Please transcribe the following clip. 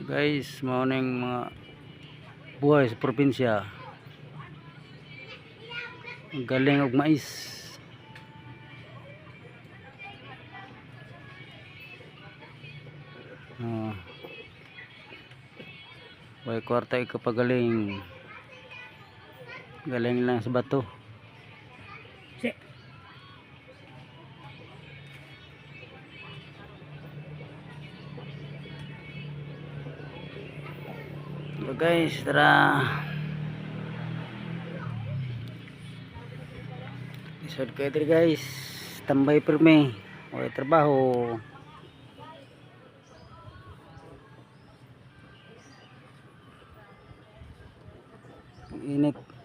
Guys, morning mga buhay sa probinsya. Ang galing og mais. Oh. Way kwarta ikapagaling. Galing lang sa bato. So guys, tara. Isod kayo dito guys. Tambay perme. Way trabaho. Init.